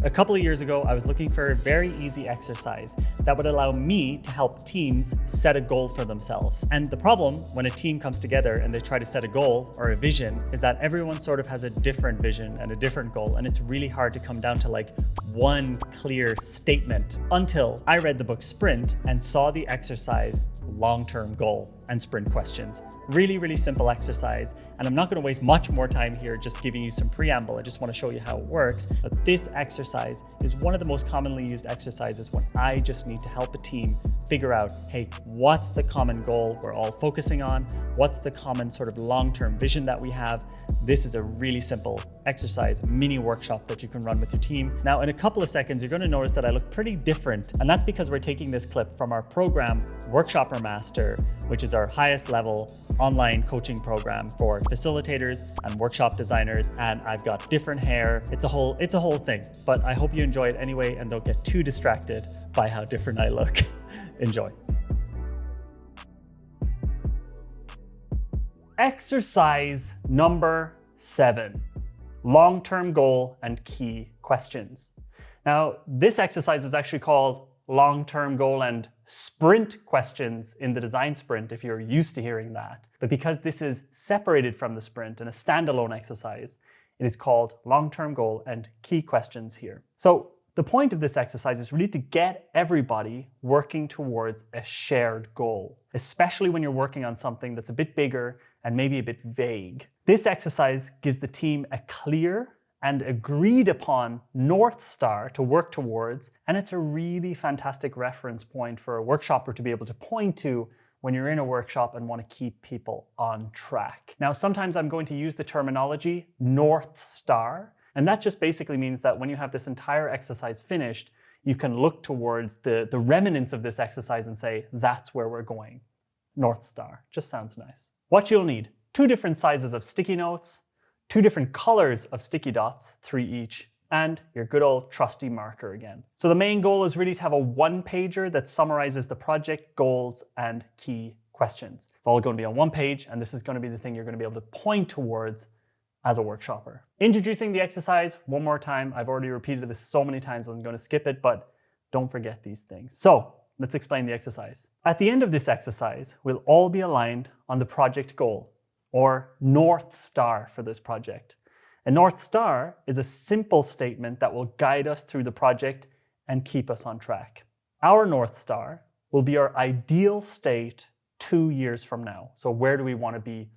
A couple of years ago, I was looking for a very easy exercise that would allow me to help teams set a goal for themselves. And the problem when a team comes together and they try to set a goal or a vision is that everyone sort of has a different vision and a different goal. And it's really hard to come down to like one clear statement until I read the book Sprint and saw the exercise long-term goal and sprint questions. Really, really simple exercise. And I'm not going to waste much more time here just giving you some preamble. I just want to show you how it works. But this exercise is one of the most commonly used exercises when I just need to help a team figure out, hey, what's the common goal we're all focusing on? What's the common sort of long-term vision that we have? This is a really simple exercise, mini workshop that you can run with your team. Now, in a couple of seconds, you're going to notice that I look pretty different. And that's because we're taking this clip from our program, Workshopper Master, which is our highest level online coaching program for facilitators and workshop designers. And I've got different hair. It's a whole thing, but I hope you enjoy it anyway and don't get too distracted by how different I look. Enjoy. Exercise number 7, long-term goal and key questions. Now, this exercise is actually called long-term goal and sprint questions in the design sprint, if you're used to hearing that. But because this is separated from the sprint and a standalone exercise, it is called long-term goal and key questions here. So the point of this exercise is really to get everybody working towards a shared goal, especially when you're working on something that's a bit bigger and maybe a bit vague. This exercise gives the team a clear and agreed upon North Star to work towards, and it's a really fantastic reference point for a workshopper to be able to point to when you're in a workshop and want to keep people on track. Now, sometimes I'm going to use the terminology North Star, and that just basically means that when you have this entire exercise finished, you can look towards the remnants of this exercise and say, that's where we're going. North Star, just sounds nice. What you'll need, 2 different sizes of sticky notes, 2 different colors of sticky dots, 3 each, and your good old trusty marker again. So the main goal is really to have a 1-pager that summarizes the project goals and key questions. It's all going to be on 1 page, and this is going to be the thing you're going to be able to point towards as a workshopper. Introducing the exercise one more time. I've already repeated this so many times, I'm going to skip it, but don't forget these things. So let's explain the exercise. At the end of this exercise, we'll all be aligned on the project goal, or North Star for this project. A North Star is a simple statement that will guide us through the project and keep us on track. Our North Star will be our ideal state 2 years from now. So where do we want to be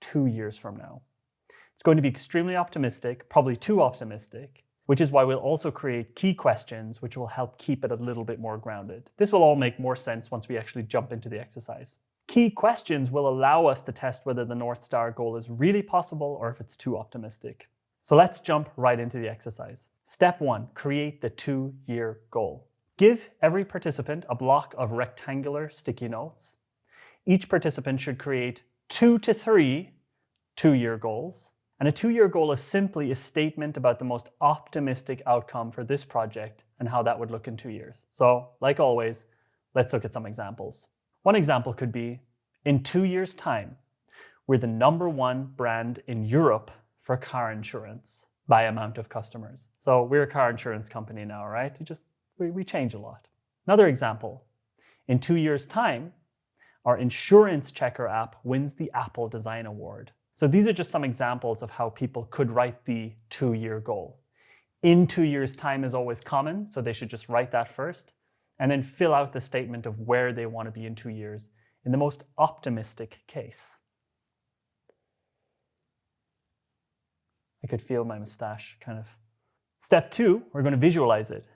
2 years from now? It's going to be extremely optimistic, probably too optimistic, which is why we'll also create key questions, which will help keep it a little bit more grounded. This will all make more sense once we actually jump into the exercise. Key questions will allow us to test whether the North Star goal is really possible or if it's too optimistic. So let's jump right into the exercise. Step 1, create the 2-year goal. Give every participant a block of rectangular sticky notes. Each participant should create 2 to 3 2-year goals. And a 2-year goal is simply a statement about the most optimistic outcome for this project and how that would look in 2 years. So, like always, let's look at some examples. One example could be, in 2 years' time, we're the #1 brand in Europe for car insurance by amount of customers. So we're a car insurance company now, right? We change a lot. Another example, in 2 years' time, our insurance checker app wins the Apple Design Award. So these are just some examples of how people could write the 2-year goal. In 2 years' time is always common, so they should just write that first, and then fill out the statement of where they want to be in 2 years in the most optimistic case. I could feel my mustache kind of. Step 2, we're going to visualize it.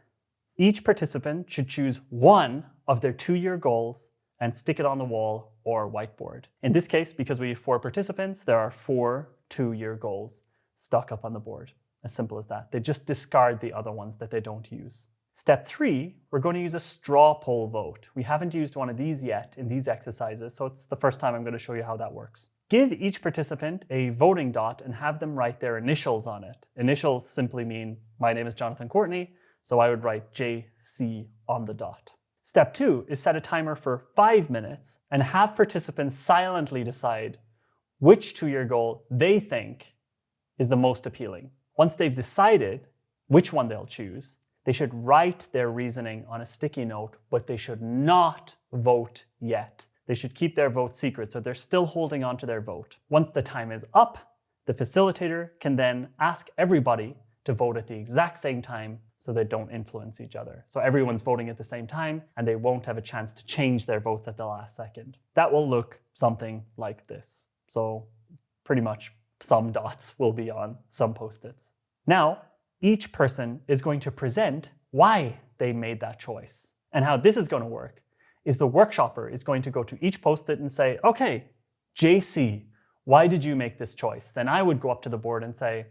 Each participant should choose one of their 2-year goals and stick it on the wall or whiteboard. In this case, because we have 4 participants, there are 4 2-year goals stuck up on the board. As simple as that. They just discard the other ones that they don't use. Step 3, we're going to use a straw poll vote. We haven't used one of these yet in these exercises, so it's the first time I'm going to show you how that works. Give each participant a voting dot and have them write their initials on it. Initials simply mean, my name is Jonathan Courtney, so I would write JC on the dot. Step 2 is set a timer for 5 minutes and have participants silently decide which 2-year goal they think is the most appealing. Once they've decided, which one they'll choose. They should write their reasoning on a sticky note, but they should not vote yet. They should keep their vote secret, so they're still holding on to their vote. Once the time is up, the facilitator can then ask everybody to vote at the exact same time so they don't influence each other. So everyone's voting at the same time and they won't have a chance to change their votes at the last second. That will look something like this. So pretty much some dots will be on some post-its. Now, each person is going to present why they made that choice. And how this is going to work is the workshopper is going to go to each post-it and say, okay, JC, why did you make this choice? Then I would go up to the board and say,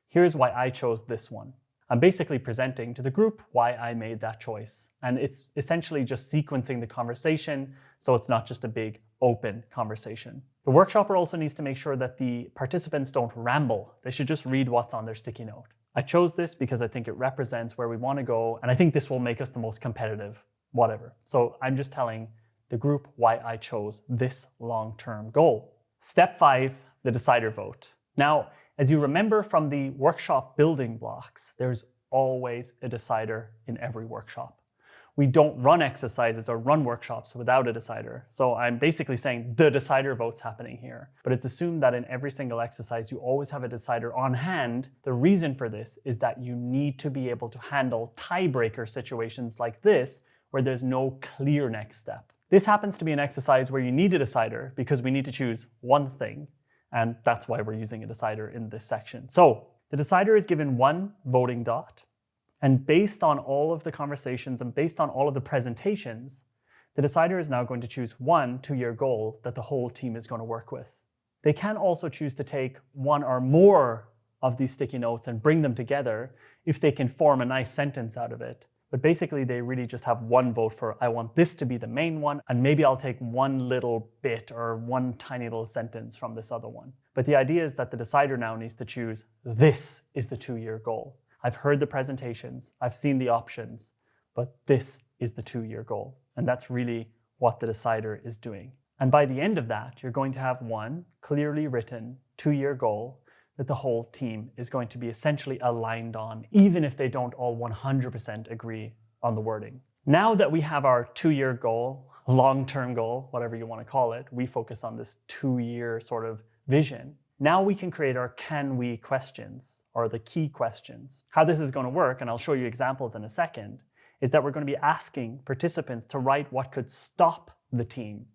here's why I chose this one. I'm basically presenting to the group why I made that choice. And it's essentially just sequencing the conversation, so it's not just a big open conversation. The workshopper also needs to make sure that the participants don't ramble. They should just read what's on their sticky note. I chose this because I think it represents where we want to go, and I think this will make us the most competitive, whatever. So I'm just telling the group why I chose this long-term goal. Step 5, the decider vote. Now, as you remember from the workshop building blocks, there's always a decider in every workshop. We don't run exercises or run workshops without a decider. So I'm basically saying the decider vote's happening here. But it's assumed that in every single exercise, you always have a decider on hand. The reason for this is that you need to be able to handle tiebreaker situations like this, where there's no clear next step. This happens to be an exercise where you need a decider because we need to choose one thing. And that's why we're using a decider in this section. So the decider is given one voting dot. And based on all of the conversations and based on all of the presentations, the decider is now going to choose one 2-year goal that the whole team is going to work with. They can also choose to take one or more of these sticky notes and bring them together if they can form a nice sentence out of it. But basically, they really just have one vote for, I want this to be the main one, and maybe I'll take one little bit or one tiny little sentence from this other one. But the idea is that the decider now needs to choose, this is the 2-year goal. I've heard the presentations, I've seen the options, but this is the 2-year goal. And that's really what the decider is doing. And by the end of that, you're going to have one clearly written 2-year goal that the whole team is going to be essentially aligned on, even if they don't all 100% agree on the wording. Now that we have our 2-year goal, long-term goal, whatever you want to call it, we focus on this 2-year sort of vision. Now we can create our can we questions, or the key questions. How this is going to work, and I'll show you examples in a second, is that we're going to be asking participants to write what could stop the team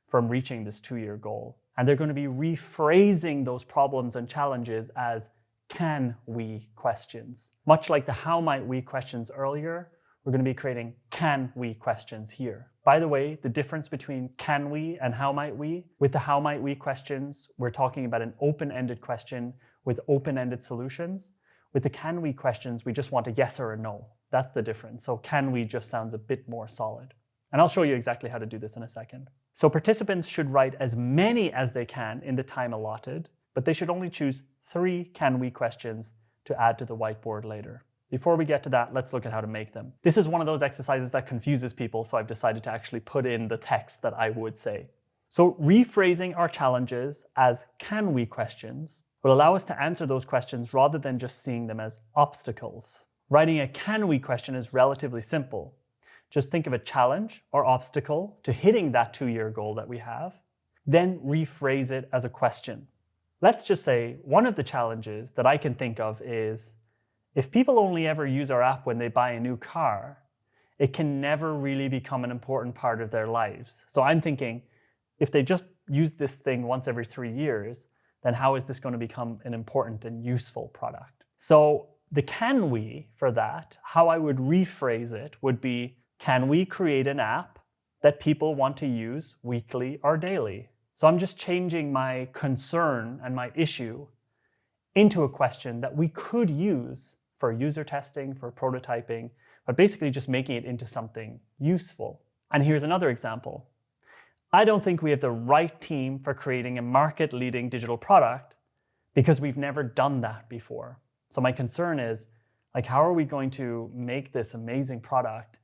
from reaching this 2-year goal. And they're going to be rephrasing those problems and challenges as can we questions. Much like the how might we questions earlier, we're going to be creating can we questions here. By the way, the difference between can we and how might we, with the how might we questions, we're talking about an open-ended question with open-ended solutions. With the can we questions, we just want a yes or a no. That's the difference. So can we just sounds a bit more solid. And I'll show you exactly how to do this in a second. So participants should write as many as they can in the time allotted, but they should only choose 3 can we questions to add to the whiteboard later. Before we get to that, let's look at how to make them. This is one of those exercises that confuses people, so I've decided to actually put in the text that I would say. So rephrasing our challenges as can we questions will allow us to answer those questions rather than just seeing them as obstacles. Writing a can we question is relatively simple. Just think of a challenge or obstacle to hitting that 2-year goal that we have, then rephrase it as a question. Let's just say one of the challenges that I can think of is, if people only ever use our app when they buy a new car, it can never really become an important part of their lives. So I'm thinking, if they just use this thing once every 3 years, then how is this going to become an important and useful product? So the can we for that, how I would rephrase it would be, can we create an app that people want to use weekly or daily? So I'm just changing my concern and my issue into a question that we could use for user testing, for prototyping, but basically just making it into something useful. And here's another example. I don't think we have the right team for creating a market-leading digital product because we've never done that before. So my concern is, how are we going to make this amazing product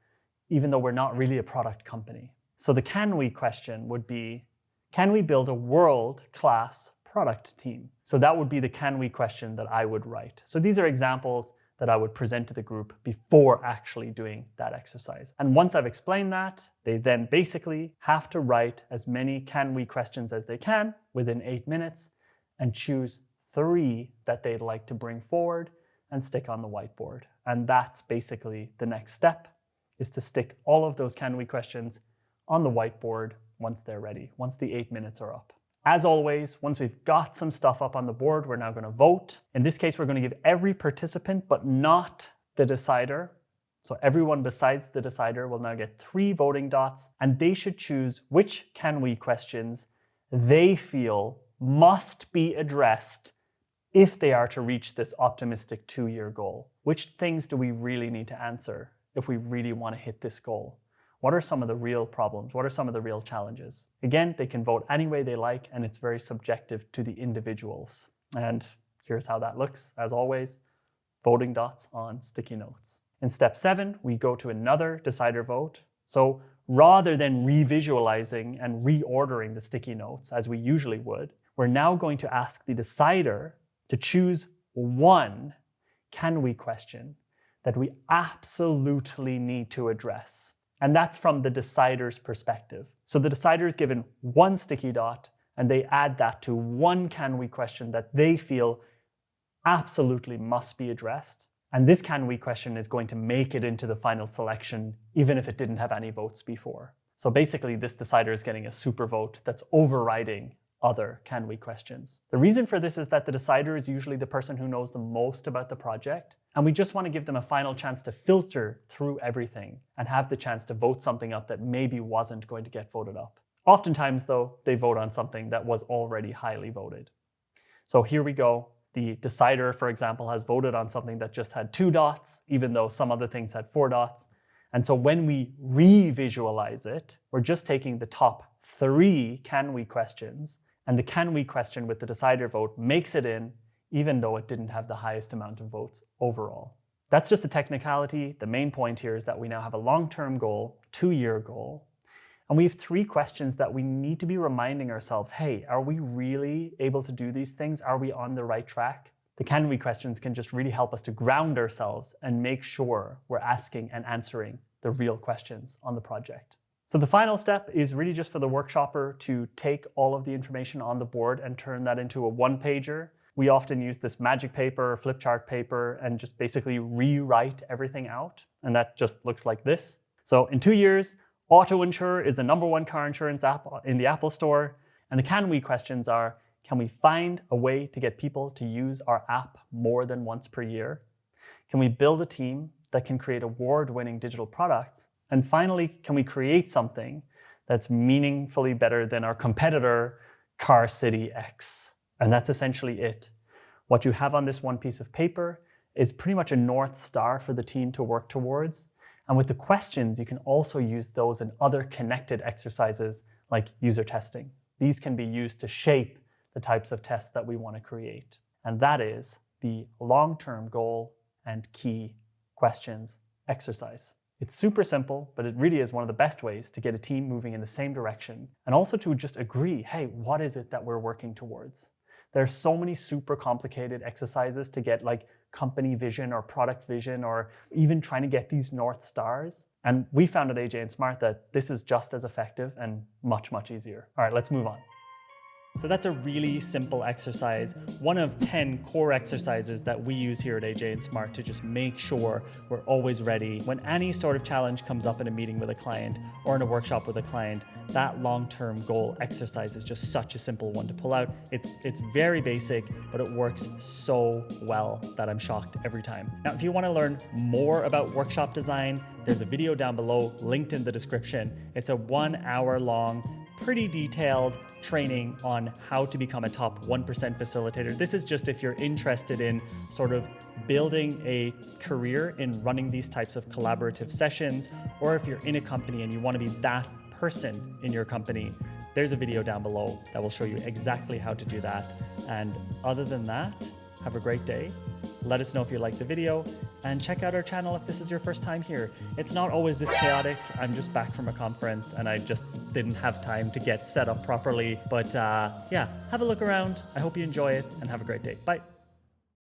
even though we're not really a product company? So the can we question would be, can we build a world-class product team? So that would be the can we question that I would write. So these are examples that I would present to the group before actually doing that exercise. And once I've explained that, they then basically have to write as many can we questions as they can within 8 minutes and choose 3 that they'd like to bring forward and stick on the whiteboard. And that's basically the next step, is to stick all of those can we questions on the whiteboard once they're ready, once the 8 minutes are up. As always, once we've got some stuff up on the board, we're now going to vote. In this case, we're going to give every participant, but not the decider. So everyone besides the decider will now get 3 voting dots, and they should choose which can we questions they feel must be addressed if they are to reach this optimistic 2-year goal. Which things do we really need to answer if we really want to hit this goal? What are some of the real problems? What are some of the real challenges? Again, they can vote any way they like, and it's very subjective to the individuals. And here's how that looks, as always, voting dots on sticky notes. In step 7, we go to another decider vote. So rather than revisualizing and reordering the sticky notes as we usually would, we're now going to ask the decider to choose 1 can we question that we absolutely need to address. And that's from the decider's perspective. So the decider is given 1 sticky dot, and they add that to 1 can we question that they feel absolutely must be addressed. And this can we question is going to make it into the final selection, even if it didn't have any votes before. So basically, this decider is getting a super vote that's overriding other can we questions. The reason for this is that the decider is usually the person who knows the most about the project, and we just want to give them a final chance to filter through everything and have the chance to vote something up that maybe wasn't going to get voted up. Oftentimes, though, they vote on something that was already highly voted. So here we go. The decider, for example, has voted on something that just had 2 dots, even though some other things had 4 dots. And so when we revisualize it, we're just taking the top 3 can we questions, and the can we question with the decider vote makes it in, even though it didn't have the highest amount of votes overall. That's just a technicality. The main point here is that we now have a long-term goal, 2-year goal, and we have 3 questions that we need to be reminding ourselves, hey, are we really able to do these things? Are we on the right track? The can we questions can just really help us to ground ourselves and make sure we're asking and answering the real questions on the project. So the final step is really just for the workshopper to take all of the information on the board and turn that into a 1-pager. We often use this magic paper, flip chart paper, and just basically rewrite everything out. And that just looks like this. So in 2 years, Auto Insure is the #1 car insurance app in the Apple Store. And the can we questions are, can we find a way to get people to use our app more than once per year? Can we build a team that can create award-winning digital products? And finally, can we create something that's meaningfully better than our competitor, Car City X? And that's essentially it. What you have on this one piece of paper is pretty much a North Star for the team to work towards. And with the questions, you can also use those in other connected exercises like user testing. These can be used to shape the types of tests that we want to create. And that is the long-term goal and key questions exercise. It's super simple, but it really is one of the best ways to get a team moving in the same direction, and also to just agree, hey, what is it that we're working towards? There's so many super complicated exercises to get, like company vision or product vision, or even trying to get these North Stars. And we found at AJ&Smart that this is just as effective and much, much easier. All right, let's move on. So that's a really simple exercise, one of 10 core exercises that we use here at AJ&Smart to just make sure we're always ready. When any sort of challenge comes up in a meeting with a client or in a workshop with a client, that long-term goal exercise is just such a simple one to pull out. It's very basic, but it works so well that I'm shocked every time. Now, if you want to learn more about workshop design, there's a video down below linked in the description. It's a 1-hour-long, pretty detailed training on how to become a top 1% facilitator. This is just if you're interested in sort of building a career in running these types of collaborative sessions, or if you're in a company and you want to be that person in your company. There's a video down below that will show you exactly how to do that. And other than that, have a great day. Let us know if you liked the video, and check out our channel if this is your first time here. It's not always this chaotic. I'm just back from a conference and I just didn't have time to get set up properly. But yeah, have a look around. I hope you enjoy it and have a great day. Bye.